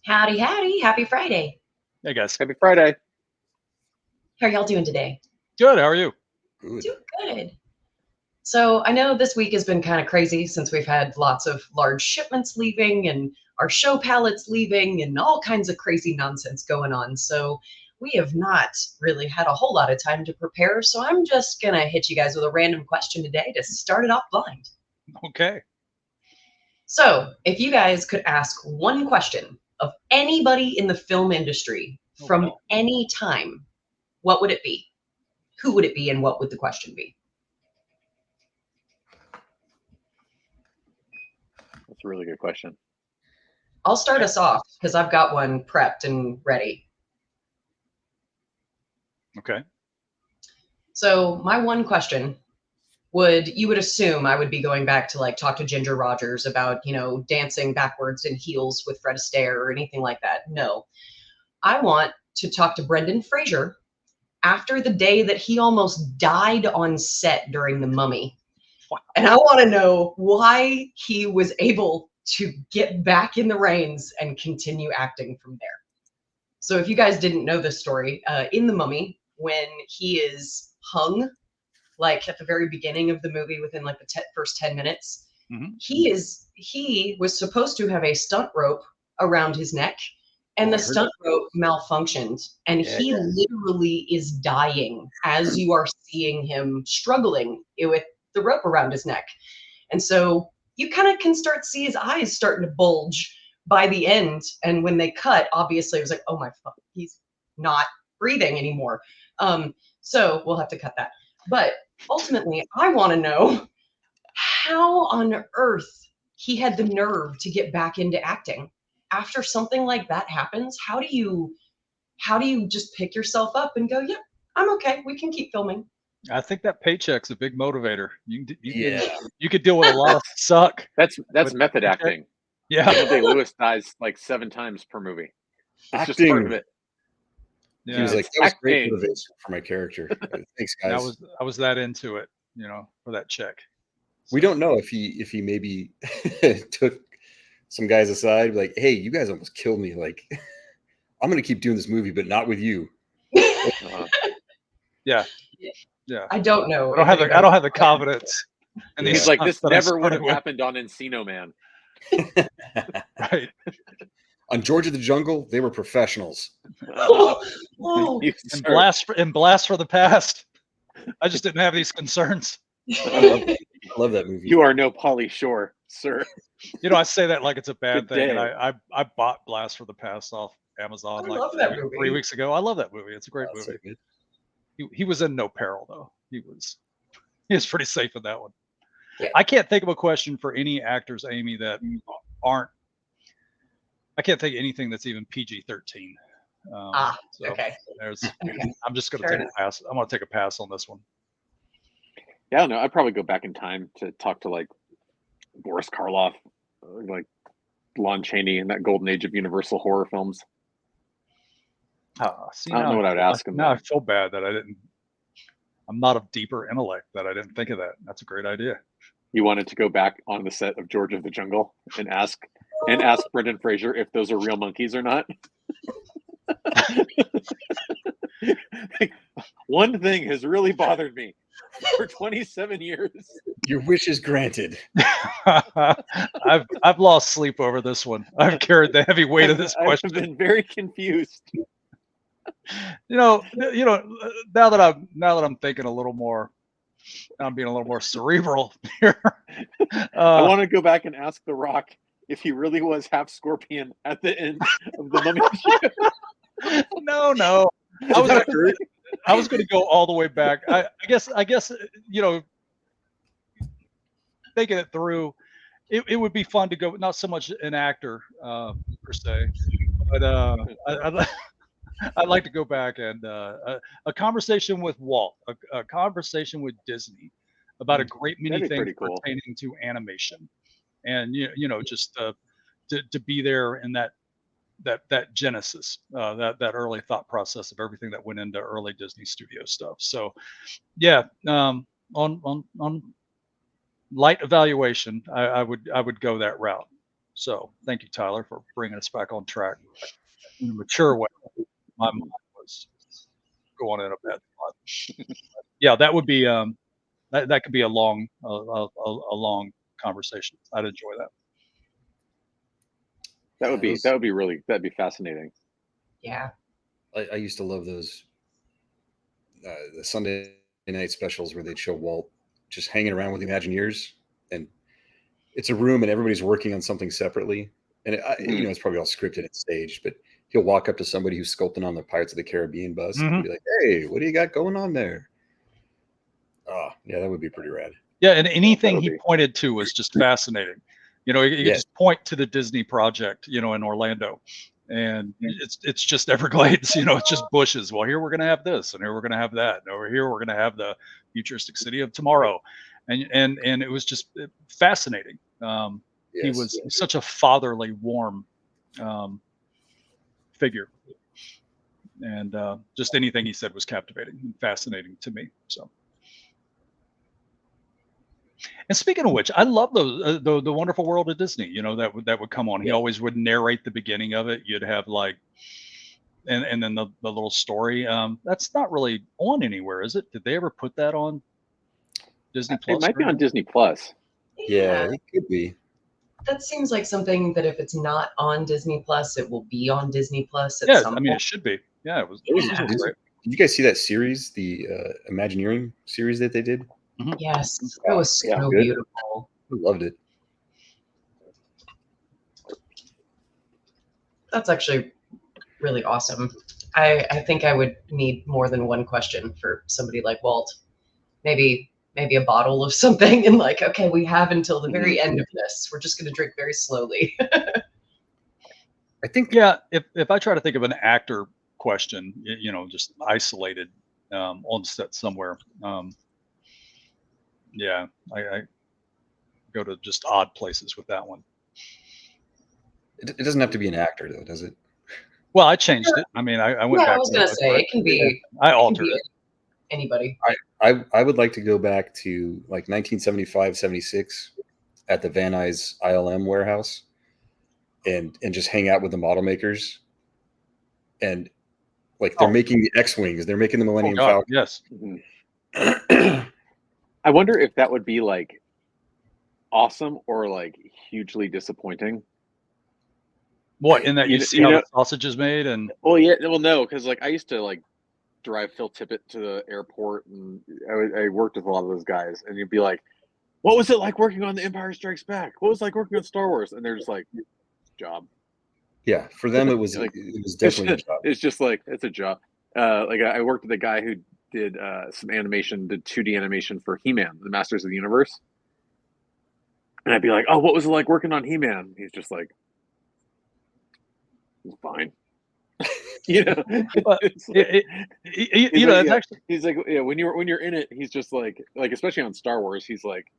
Howdy, howdy. Happy Friday. Hey guys. Happy Friday. How are y'all doing today? Good. How are you? Doing good. So I know this week has been kind of crazy since we've had lots of large shipments leaving and our show pallets leaving and all kinds of crazy nonsense going on. So we have not really had a whole lot of time to prepare. So I'm just going to hit you guys with a random question today to start it off blind. Okay. So if you guys could ask one question of anybody in the film industry from any time, what would it be? Who would it be and what would the question be? That's a really good question. I'll start us off because I've got one prepped and ready. Okay. So my one question you would assume I would be going back to like talk to Ginger Rogers about, dancing backwards in heels with Fred Astaire or anything like that. No, I want to talk to Brendan Fraser after the day that he almost died on set during The Mummy. And I want to know why he was able to get back in the reins and continue acting from there. So if you guys didn't know this story, in The Mummy, when he is hung, like at the very beginning of the movie, within like the first 10 minutes, he was supposed to have a stunt rope around his neck, and the stunt rope malfunctioned, and he literally is dying as you are seeing him struggling with the rope around his neck. And so you kind of can start see his eyes starting to bulge by the end. And when they cut, obviously it was like, oh my fuck, he's not breathing anymore. So we'll have to cut that. But ultimately, I want to know how on earth he had the nerve to get back into acting. After something like that happens, how do you just pick yourself up and go, yeah, I'm okay, we can keep filming? I think that paycheck's a big motivator. You could deal with a lot of suck. That's method acting. Yeah. Daniel Day-Lewis dies like 7 times per movie. It's just part of it. Yeah. He was like, that was great motivation for my character. Thanks, guys. I was that into it, for that check. So. We don't know if he maybe took some guys aside, like, hey, you guys almost killed me. Like, I'm going to keep doing this movie, but not with you. Yeah. I don't know. I don't have the confidence. And he's like, this never would have happened on Encino Man. Right. On George of the Jungle, they were professionals. And Blast for the Past. I just didn't have these concerns. I love that movie. You are no Pauly Shore, sir. I say that like it's a bad thing. And I bought Blast for the Past off Amazon love that movie. 3 weeks ago. I love that movie. It's a great movie. So he was in no peril though. He was pretty safe in that one. Yeah. I can't think of a question for any actors, Amy, that aren't. I can't think of anything that's even PG-13. Okay. I'm just going to take a pass. I'm going to take a pass on this one. Yeah, no, I'd probably go back in time to talk to like Boris Karloff, like Lon Chaney in that golden age of Universal horror films. I don't know what I'd ask him. Now I feel bad that I didn't. I'm not of deeper intellect that I didn't think of that. That's a great idea. You wanted to go back on the set of George of the Jungle and ask Brendan Fraser if those are real monkeys or not. One thing has really bothered me for 27 years. Your wish is granted. I've lost sleep over this one. I've carried the heavy weight of this question. I've been very confused. Now that I'm thinking a little more, I'm being a little more cerebral here. I want to go back and ask The Rock if he really was half scorpion at the end of the Mummy. No. I was going to go all the way back. I guess thinking it through, it would be fun to go. Not so much an actor per se, but I'd like to go back and a conversation with Walt, a conversation with Disney about a great many things pertaining to animation, and just to be there in that genesis, that early thought process of everything that went into early Disney studio stuff. So, yeah, on light evaluation, I would go that route. So thank you, Tyler, for bringing us back on track in a mature way. My mind was going in a bad spot. Yeah, that would be that could be a long long conversation. I'd enjoy that. That'd be fascinating. Yeah. I used to love those the Sunday night specials where they'd show Walt just hanging around with the Imagineers, and it's a room and everybody's working on something separately, and it's probably all scripted and staged, but he'll walk up to somebody who's sculpting on the Pirates of the Caribbean bus and be like, "Hey, what do you got going on there?" Oh, yeah, that would be pretty rad. Yeah, and anything he pointed to was just fascinating. You could just point to the Disney project, in Orlando, and it's just Everglades. It's just bushes. Well, here we're going to have this, and here we're going to have that, and over here we're going to have the futuristic city of tomorrow, and it was just fascinating. He was such a fatherly, warm figure, and just anything he said was captivating and fascinating to me. So. And speaking of which, I love those the Wonderful World of Disney. That would come on. He always would narrate the beginning of it. You'd have and then the little story. That's not really on anywhere, is it? Did they ever put that on Disney Plus? It might be on Disney Plus. Yeah, it could be. That seems like something that if it's not on Disney Plus, it will be on Disney Plus at some point. It should be. Yeah, it was great. Did you guys see that series, the Imagineering series that they did? Mm-hmm. Yes, it was so beautiful. I loved it. That's actually really awesome. I think I would need more than one question for somebody like Walt. Maybe a bottle of something and okay, we have until the very end of this. We're just going to drink very slowly. I think. Yeah, if I try to think of an actor question, just isolated on set somewhere. Yeah, I go to just odd places with that one. It doesn't have to be an actor, though, does it? Well, I changed it. I mean, I went back. I was going to say it can be. I altered it. Anybody. I would like to go back to 1975, 76 at the Van Nuys ILM warehouse, and just hang out with the model makers, and they're making the X-wings, they're making the Millennium Falcon. Yes. I wonder if that would be awesome or hugely disappointing. What, in that you see how the sausage is made? And no, because I used to drive Phil Tippett to the airport, and I worked with a lot of those guys, and you'd be like, what was it like working on The Empire Strikes Back? What was it like working on Star Wars? And they're just like, job. Yeah, for them it was definitely a job. It's just it's a job. I worked with a guy who did some animation, did 2D animation for He-Man, the Masters of the Universe. And I'd be like, oh, what was it like working on He-Man? He's just like, it's fine. It's actually, he's like, yeah, when you're in it, he's just like especially on Star Wars, he's like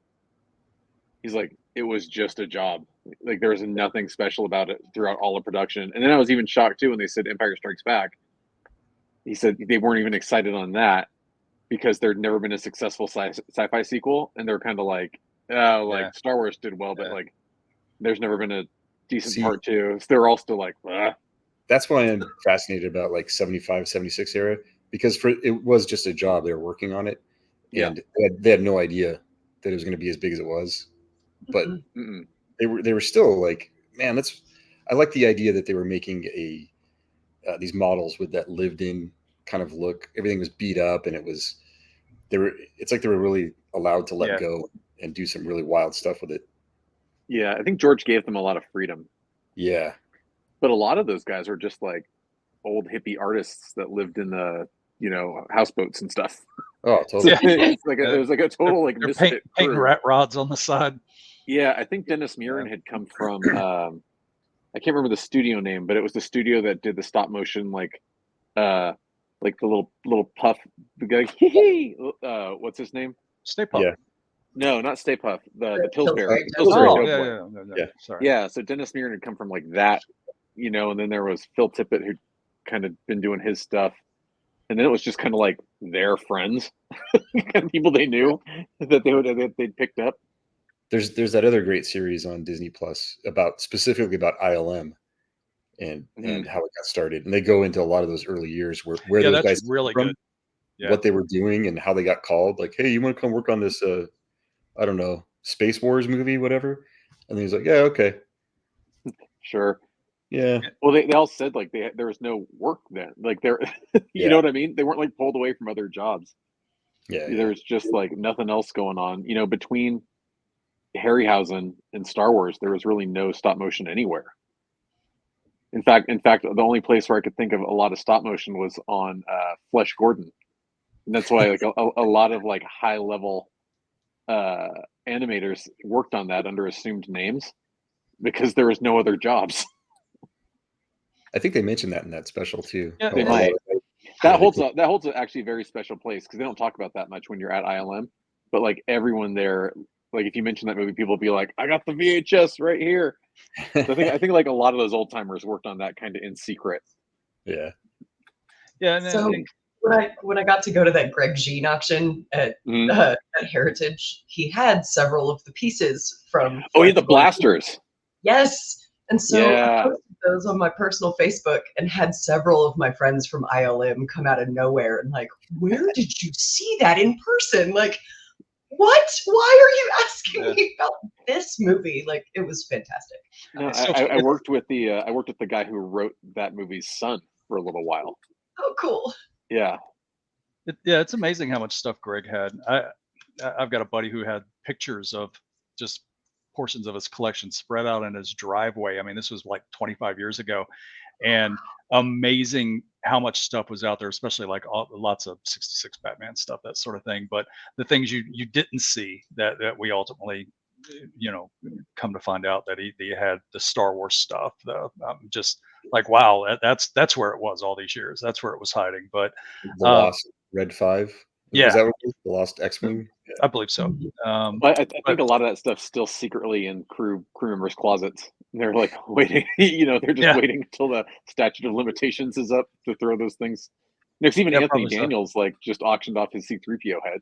it was just a job. There was nothing special about it throughout all of production. And then I was even shocked too when they said Empire Strikes Back. He said they weren't even excited on that because there'd never been a successful sci-fi sequel, and they're kind of Star Wars did well, but there's never been a decent part 2. So they're all still like, ah. That's why I'm fascinated about 75, 76 era, because it was just a job. They were working on it, and they had no idea that it was going to be as big as it was. But they were still man, I like the idea that they were making these models with that lived in kind of look. Everything was beat up, and it's like they were really allowed to let go and do some really wild stuff with it. Yeah, I think George gave them a lot of freedom. Yeah. But a lot of those guys were just old hippie artists that lived in the, houseboats and stuff. Oh, totally. So it was a total misfit paint rat rods on the side. Yeah, I think Dennis Muren had come from I can't remember the studio name, but it was the studio that did the stop motion the little puff, the guy. What's his name? Stay Puft. Yeah. No, not Stay Puft. The Pillsbury. Sorry. Yeah, so Dennis Muren had come from that, and then there was Phil Tippett who kind of been doing his stuff, and then it was just kind of their friends, kind of people they knew that they'd picked up. there's that other great series on Disney Plus specifically about ILM and how it got started, and they go into a lot of those early years where those that's guys really from, good. Yeah. what they were doing and how they got called. Like, hey, you want to come work on this? I don't know, Space Wars movie, whatever. And then he's like, yeah, okay, sure. Yeah. Well, they all said like there was no work then. Like there, you know what I mean? They weren't like pulled away from other jobs. Yeah. There was just like nothing else going on. You know, between Harryhausen and Star Wars, there was really no stop motion anywhere. In fact, the only place where I could think of a lot of stop motion was on Flesh Gordon, and that's why like a lot of like high level animators worked on that under assumed names because there was no other jobs. I think they mentioned that in that special too. Yeah, they might. That holds actually a very special place because they don't talk about that much when you're at ILM. But like everyone there, like if you mention that movie, people will be like, "I got the VHS right here." So I think like a lot of those old timers worked on that kind of in secret. Yeah. Yeah. And so when I got to go to that Greg Jean auction at Heritage, he had several of the pieces from. Oh, he had the blasters. Yes. And so I posted those on my personal Facebook and had several of my friends from ILM come out of nowhere and like, where did you see that in person? Like, what? Why are you asking me about this movie? Like, it was fantastic. No, I worked with the guy who wrote that movie's son for a little while. Oh, cool. Yeah. It's amazing how much stuff Greg had. I've got a buddy who had pictures of just portions of his collection spread out in his driveway. I mean, this was like 25 years ago, and amazing how much stuff was out there, especially like lots of 66 Batman stuff, that sort of thing. But the things you didn't see that we ultimately, come to find out that he had the Star Wars stuff. Just like, wow, that's where it was all these years. That's where it was hiding. But the Lost Red 5. Yeah. Is that what it is? The Lost X-Wing? Yeah. I believe so. But I think a lot of that stuff's still secretly in crew members' closets. They're like waiting, they're just waiting until the statute of limitations is up to throw those things. Because even Anthony Daniels just auctioned off his C-3PO head.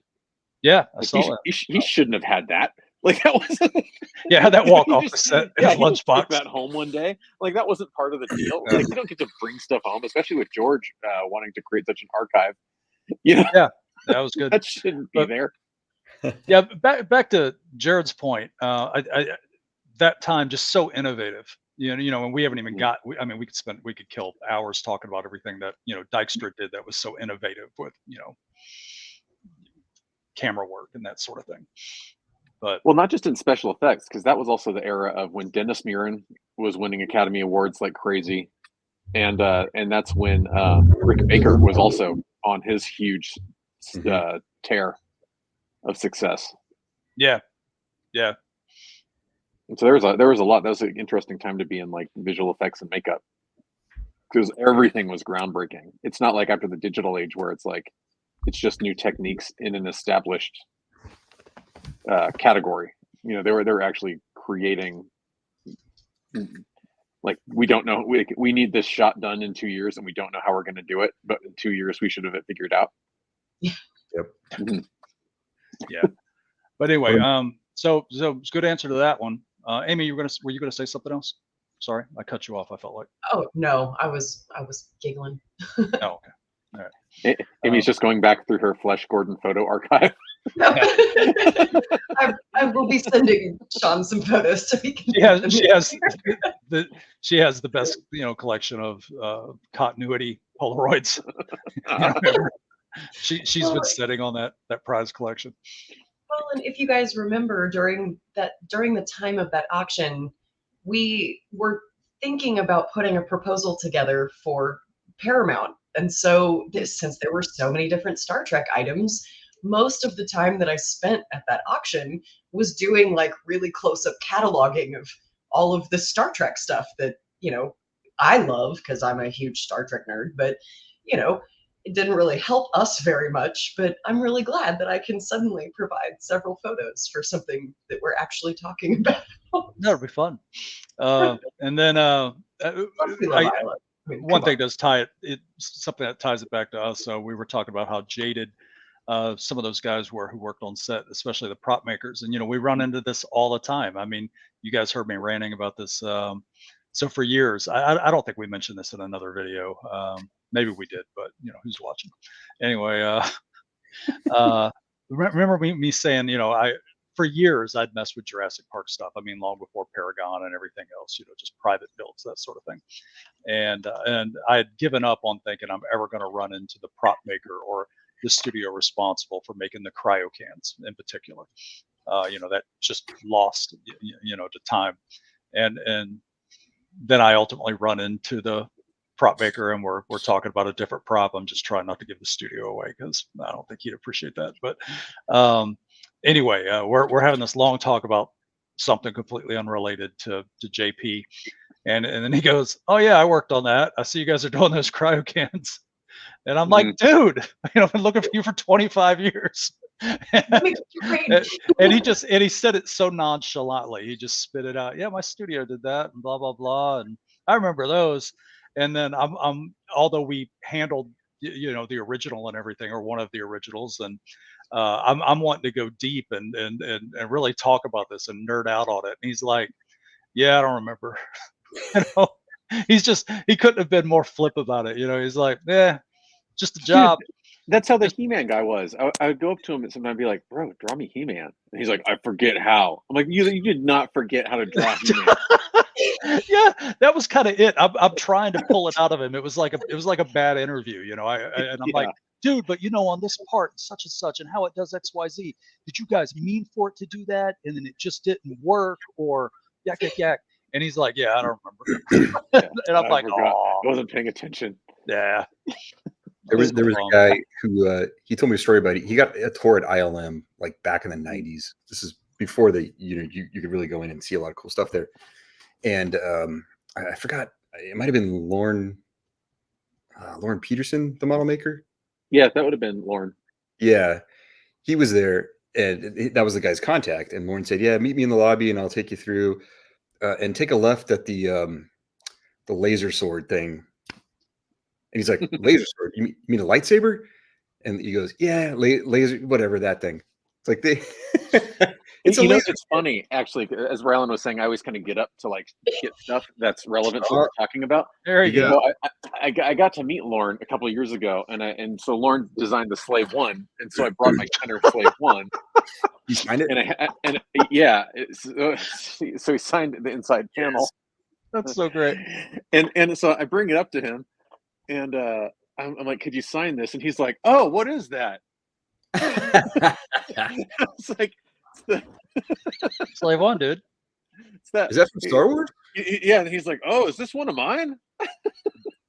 Yeah, I saw that. He shouldn't have had that. Like that wasn't. Yeah, that walk off the set in his lunchbox. Took that home one day. Like that wasn't part of the deal. Like you don't get to bring stuff home, especially with George wanting to create such an archive. Yeah, that was good. That shouldn't be there. Yeah, back to Jared's point. That time just so innovative. And we haven't even got. We could kill hours talking about everything that Dykstra did that was so innovative with camera work and that sort of thing. But not just in special effects, because that was also the era of when Dennis Muren was winning Academy Awards like crazy, and that's when Rick Baker was also on his huge tear of success. Yeah. And so there was a lot. That was an interesting time to be in like visual effects and makeup, because everything was groundbreaking. It's not like after the digital age where it's like it's just new techniques in an established category. They're actually creating. Like we don't know. We need this shot done in 2 years, and we don't know how we're going to do it. But in 2 years, we should have it figured out. Yeah. Yep. Yeah. But anyway, so it's a good answer to that one. Amy, were you gonna say something else? Sorry, I cut you off. I felt like. Oh no, I was giggling. Oh, okay. All right. Amy's just going back through her Flesh Gordon photo archive. I will be sending Sean some photos so he can. She has the best collection of continuity Polaroids. She's been sitting on that prize collection. Well, and if you guys remember during the time of that auction, we were thinking about putting a proposal together for Paramount. And so since there were so many different Star Trek items, most of the time that I spent at that auction was doing like really close-up cataloging of all of the Star Trek stuff that, I love because I'm a huge Star Trek nerd, but, it didn't really help us very much, but I'm really glad that I can suddenly provide several photos for something that we're actually talking about. That'll be fun. And then one thing does tie it, something that ties it back to us. So we were talking about how jaded some of those guys who worked on set, especially the prop makers. And, we run into this all the time. I mean, you guys heard me ranting about this. So for years, I don't think we mentioned this in another video. Maybe we did, but who's watching? Anyway, remember me saying, for years I'd messed with Jurassic Park stuff. I mean, long before Paragon and everything else, just private builds, that sort of thing. And I had given up on thinking I'm ever going to run into the prop maker or the studio responsible for making the cryo cans in particular. That just lost, to time. And then I ultimately run into the prop maker and we're talking about a different prop. I'm just trying not to give the studio away because I don't think he'd appreciate that. But anyway, we're having this long talk about something completely unrelated to JP. And then he goes, "Oh yeah, I worked on that. I see you guys are doing those cryo cans." And I'm like, "Dude, I've been looking for you for 25 years." and he said it so nonchalantly. He just spit it out. "Yeah, my studio did that," and blah blah blah. And I remember those. And then I'm although we handled the original and everything, or one of the originals, and I'm wanting to go deep and really talk about this and nerd out on it. And he's like, "Yeah, I don't remember." He couldn't have been more flip about it. He's like, "Yeah, just a job." Dude, that's how the He-Man guy was. I would go up to him and sometimes be like, "Bro, draw me He-Man." And he's like, "I forget how." I'm like, you did not forget how to draw He-Man." Yeah, that was kind of it. I'm trying to pull it out of him. It was like a bad interview, and I'm like, "Dude, but on this part, such and such, and how it does X, Y, Z. Did you guys mean for it to do that, and then it just didn't work, or yak yak yak?" And he's like, "Yeah, I don't remember." And I'm like, "Oh, I wasn't paying attention." Yeah. There was a guy who he told me a story about it. He got a tour at ILM like back in the 90s. This is before you could really go in and see a lot of cool stuff there. And I forgot, it might have been Lauren Peterson, the model maker. Yeah, that would have been Lauren. Yeah, he was there, and that was the guy's contact. And Lauren said, "Yeah, meet me in the lobby, and I'll take you through, and take a left at the laser sword thing." And he's like, "Laser sword? You mean a lightsaber?" And he goes, "Yeah, laser, whatever, that thing." It's like they. It's funny actually. As Rylan was saying, I always kind of get up to like get stuff that's relevant to what we're talking about. There you go. I got to meet Lauren a couple of years ago, and so Lauren designed the Slave One, and so I brought my Kenner Slave One. You signed it, so he signed the inside panel. Yes. That's so great. And so I bring it up to him, and I'm like, "Could you sign this?" And he's like, "Oh, what is that?" It's like, it's the Slave One, dude. Is that from Star Wars? Yeah, and he's like, "Oh, is this one of mine?"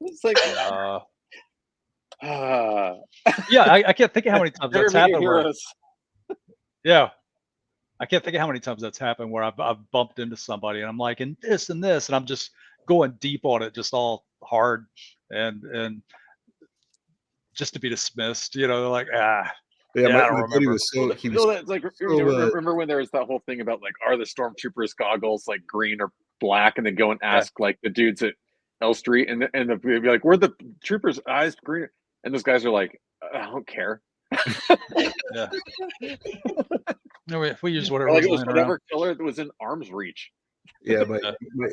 It's like, yeah, I can't think of how many times that's happened. Yeah, I can't think of how many times that's happened where I've bumped into somebody and I'm like, and this, and I'm just going deep on it, just all hard and just to be dismissed. They're like, "Ah." Yeah, I don't remember. Remember when there was that whole thing about like, are the stormtroopers goggles like green or black, and then go and ask like the dudes at L Street, and they'd be like, "Were the troopers' eyes green?" And those guys are like, "I don't care." Yeah. No, we use whatever. Like it was whatever color that was in arm's reach. Yeah,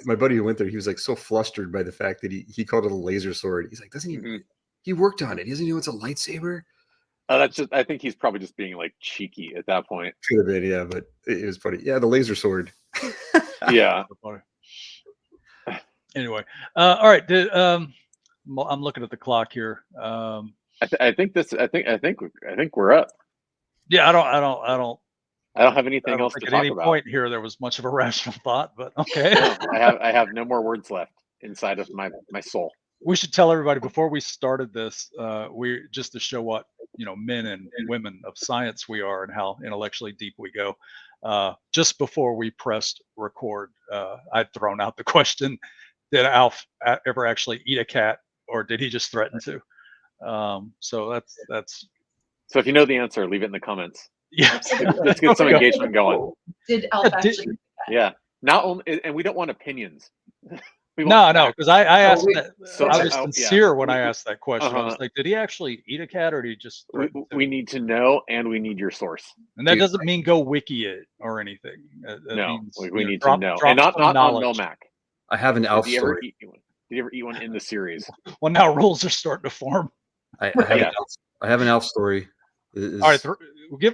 my buddy who went there, he was like so flustered by the fact that he called it a laser sword. He's like, doesn't he? He worked on it. He doesn't know it's a lightsaber. That's just. I think he's probably just being like cheeky at that point. Could have been, yeah, but it was funny. Yeah, the laser sword. Yeah. Anyway, all right. I'm looking at the clock here. I think we're up. Yeah, I don't have anything else to talk about. At any point here, there was much of a rational thought, but okay. No, I have no more words left inside of my soul. We should tell everybody before we started this, we just to show what men and women of science we are and how intellectually deep we go. Just before we pressed record, I'd thrown out the question: did Alf ever actually eat a cat, or did he just threaten to? So that's. So if you know the answer, leave it in the comments. Yeah, let's get some engagement going. Did Alf actually? Yeah, not only, and we don't want opinions. No, because I asked that. So I was sincere when I asked that question. I was like, did he actually eat a cat, or did he just? We need to know, and we need your source. And that doesn't mean go wiki it or anything. No, means, we need to know, and not on Melmac. I have an Alf Did you story. ever eat one in the series? Well, now rules are starting to form. I have an Alf story. All right, okay.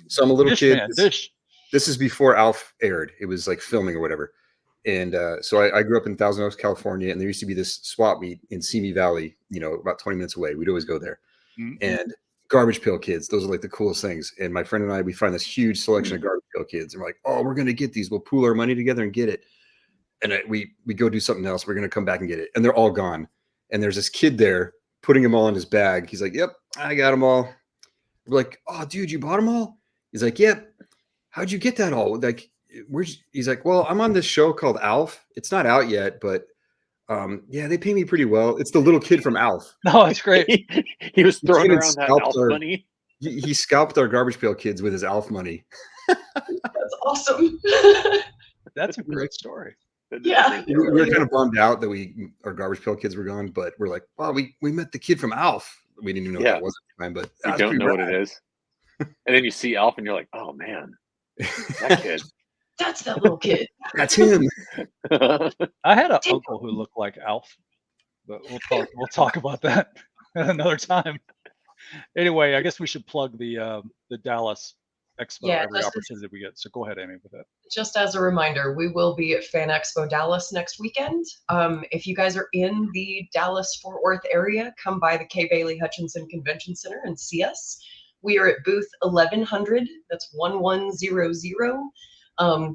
So I'm a little kid. Man, this is before Alf aired. It was like filming or whatever. And so I grew up in Thousand Oaks, California, and there used to be this swap meet in Simi Valley, about 20 minutes away. We'd always go there. Mm-hmm. And Garbage Pail Kids, those are like the coolest things. And my friend and I, we find this huge selection of Garbage Pail Kids. And we're like, oh, we're going to get these. We'll pool our money together and get it. And we go do something else. We're going to come back and get it. And they're all gone. And there's this kid there putting them all in his bag. He's like, yep, I got them all. We're like, oh, dude, you bought them all? He's like, yep. How'd you get that all? Like, he's like, well, I'm on this show called Alf. It's not out yet, but yeah, they pay me pretty well. It's the little kid from Alf. No, it's great. He was throwing around that Alf money. He scalped our Garbage Pail Kids with his Alf money. That's awesome. That's a great story. Yeah. We were kind of bummed out that our Garbage Pail Kids were gone, but we're like, well, we met the kid from Alf. We didn't even know what that was at the time, but you don't know what it is. And then you see Alf and you're like, oh man, that kid. That's that little kid. That's him. I had an uncle who looked like Alf, but we'll talk about that at another time. Anyway, I guess we should plug the Dallas Expo every opportunity we get. So go ahead, Amy, with that. Just as a reminder, we will be at Fan Expo Dallas next weekend. If you guys are in the Dallas-Fort Worth area, come by the K. Bailey Hutchinson Convention Center and see us. We are at booth 1100. That's 1100.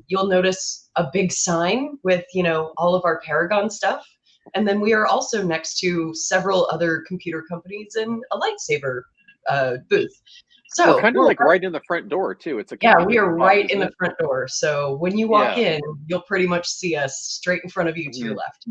You'll notice a big sign with, all of our Paragon stuff. And then we are also next to several other computer companies in a lightsaber booth. So we're kind of like right in the front door too. We are right in the front door. So when you walk in, you'll pretty much see us straight in front of you to your left.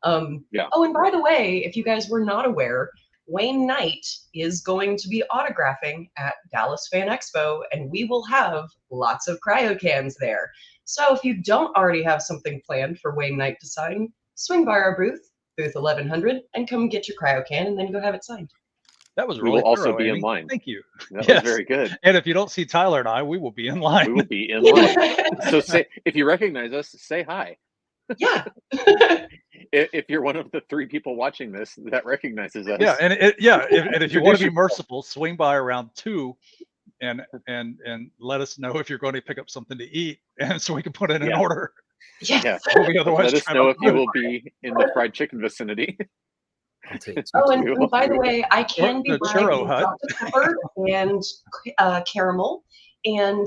Oh, and by the way, if you guys were not aware, Wayne Knight is going to be autographing at Dallas Fan Expo, and we will have lots of cryo cans there. So if you don't already have something planned for Wayne Knight to sign, swing by our booth 1100, and come get your cryo can and then go have it signed. That was really we will also be in line. Thank you. That was very good. And if you don't see Tyler and I, we will be in line. We will be in line. So if you recognize us, say hi. Yeah. If you're one of the 3 people watching this that recognizes us. Yeah, and if you want to be merciful, swing by around 2 and let us know if you're going to pick up something to eat, and so we can put in an order. Yeah. Let us know if you will be in the fried chicken vicinity. Oh, and by the way, I can be buying Dr. Pepper and caramel, and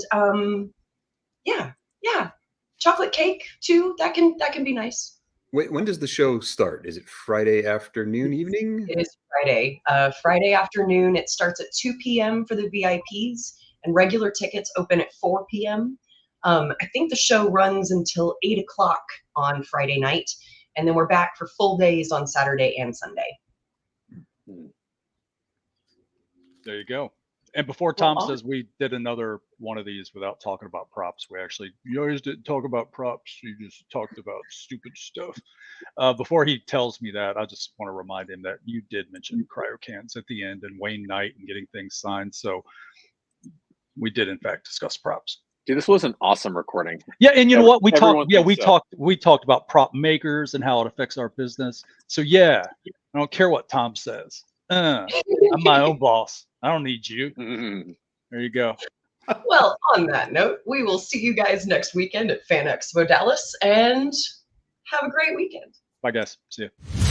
chocolate cake too. That can be nice. Wait, when does the show start? Is it Friday afternoon, evening? It is Friday. Friday afternoon. It starts at 2 p.m. for the VIPs, and regular tickets open at 4 p.m. I think the show runs until 8 o'clock on Friday night. And then we're back for full days on Saturday and Sunday. There you go. And before Tom says we did another one of these without talking about props, you always didn't talk about props. You just talked about stupid stuff. Before he tells me that, I just want to remind him that you did mention cryo cans at the end and Wayne Knight and getting things signed. So we did in fact discuss props. Dude, this was an awesome recording. Yeah, and you know what? We talked about prop makers and how it affects our business. So yeah, I don't care what Tom says. I'm my own boss. I don't need you. Mm-hmm. There you go. Well, on that note, we will see you guys next weekend at Fan Expo Dallas, and have a great weekend. Bye, guys. See you.